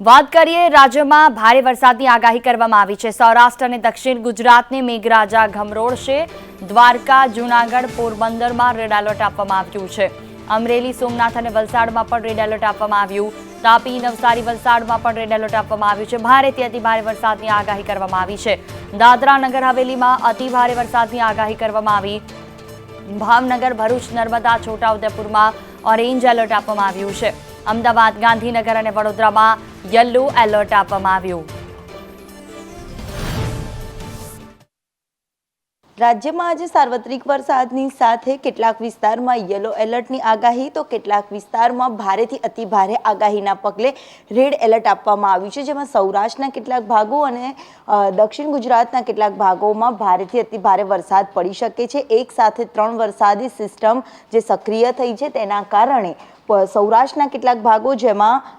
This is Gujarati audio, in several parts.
વાત કરીએ રાજ્યમાં ભારે વરસાદની આગાહી કરવામાં આવી છે। સૌરાષ્ટ્ર અને દક્ષિણ ગુજરાતને મેઘરાજા ગમરોળશે। દ્વારકા, જૂનાગઢ, પોરબંદરમાં રેડ એલર્ટ આપવામાં આવ્યું છે। અમરેલી, સોમનાથ અને વલસાડમાં પણ રેડ એલર્ટ આપવામાં આવ્યું। તાપી, નવસારી, વલસાડમાં પણ રેડ એલર્ટ આપવામાં આવ્યું છે। ભારેથી અતિભારે વરસાદની આગાહી કરવામાં આવી છે। દાદરા નગર હવેલીમાં અતિભારે વરસાદની આગાહી કરવામાં આવી। ભાવનગર, ભરૂચ, નર્મદા, છોટાઉદેપુરમાં ઓરેન્જ એલર્ટ આપવામાં આવ્યું છે। અમદાવાદ, ગાંધીનગર અને વડોદરામાં યલો એલર્ટ આપવામાં આવ્યું। રાજ્યમાં આજે સાર્વત્રિક વરસાદની સાથે કેટલાક વિસ્તારમાં યલો એલર્ટની આગાહી તો કેટલાક વિસ્તારમાં ભારેથી અતિભારે આગાહીના પગલે રેડ એલર્ટ આપવામાં આવ્યું છે, જેમાં સૌરાષ્ટ્રના કેટલાક ભાગો અને દક્ષિણ ગુજરાતના કેટલાક ભાગોમાં ભારેથી અતિભારે વરસાદ પડી શકે છે। એક સાથે 3 વરસાદી સિસ્ટમ જે સક્રિય થઈ છે તેના કારણે સૌરાષ્ટ્રના કેટલાક ભાગો જેમાં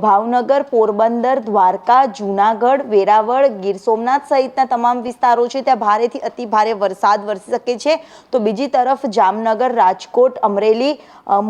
ભાવનગર, પોરબંદર, દ્વારકા, જૂનાગઢ, વેરાવળ, ગીર સોમનાથ સહિતના તમામ વિસ્તારો છે ત્યાં ભારેથી અતિભારે વરસાદ વરસી શકે છે। તો બીજી તરફ જામનગર, રાજકોટ, અમરેલી,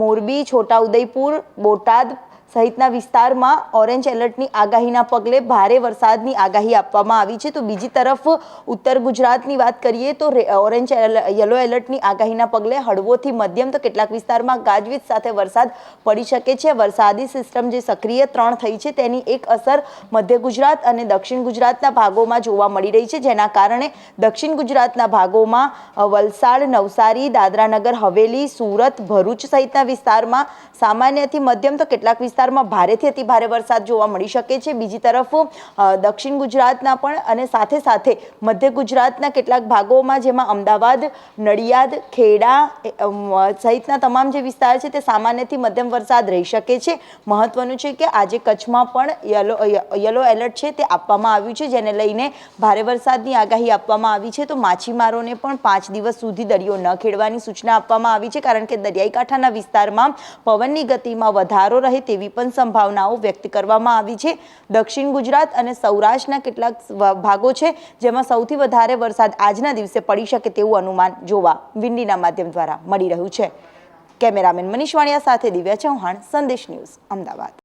મોરબી, છોટાઉદેપુર, બોટાદ સહિતના વિસ્તારમાં ઓરેન્જ એલર્ટની આગાહીના પગલે ભારે વરસાદની આગાહી આપવામાં આવી છે। તો બીજી તરફ ઉત્તર ગુજરાતની વાત કરીએ તો ઓરેન્જ યલો એલર્ટની આગાહીના પગલે હળવોથી મધ્યમ તો કેટલાક વિસ્તારમાં ગાજવીજ સાથે વરસાદ પડી શકે છે। વરસાદી સિસ્ટમ જે સક્રિય 3 થઈ છે તેની એક અસર મધ્ય ગુજરાત અને દક્ષિણ ગુજરાતના ભાગોમાં જોવા મળી રહી છે, જેના કારણે દક્ષિણ ગુજરાતના ભાગોમાં વલસાડ, નવસારી, દાદરા નગર હવેલી, સુરત, ભરૂચ સહિતના વિસ્તારમાં સામાન્યથી મધ્યમ તો કેટલાક વિસ્તારમાં ભારેથી અતિભારે વરસાદ જોવા મળી શકે છે। બીજી તરફ દક્ષિણ ગુજરાતના પણ અને સાથે સાથે મધ્ય ગુજરાતના કેટલાક ભાગોમાં જેમાં અમદાવાદ, નડિયાદ, ખેડા સહિતના તમામ જે વિસ્તાર છે તે સામાન્યથી મધ્યમ વરસાદ રહી શકે છે। મહત્વનું છે કે આજે કચ્છમાં પણ યલો એલર્ટ છે તે આપવામાં આવ્યું છે, જેને લઈને ભારે વરસાદની આગાહી આપવામાં આવી છે। તો માછીમારોને પણ 5 દિવસ સુધી દરિયો ન ખેડવાની સૂચના આપવામાં આવી છે, કારણ કે દરિયાઈ કાંઠાના વિસ્તારમાં પવનની ગતિમાં વધારો રહે તેવી પણ સંભાવનાઓ વ્યક્ત કરવામાં આવી છે। દક્ષિણ ગુજરાત અને સૌરાષ્ટ્રના કેટલાક ભાગો છે જેમાં સૌથી વધારે વરસાદ આજના દિવસે પડી શકે તેવું અનુમાન જોવા વિંડીના માધ્યમ દ્વારા મળી રહ્યું છે। કેમેરામેન મનીષ વાણિયા સાથે દિવ્યા ચૌહાણ, સંદેશ ન્યૂઝ, અમદાવાદ।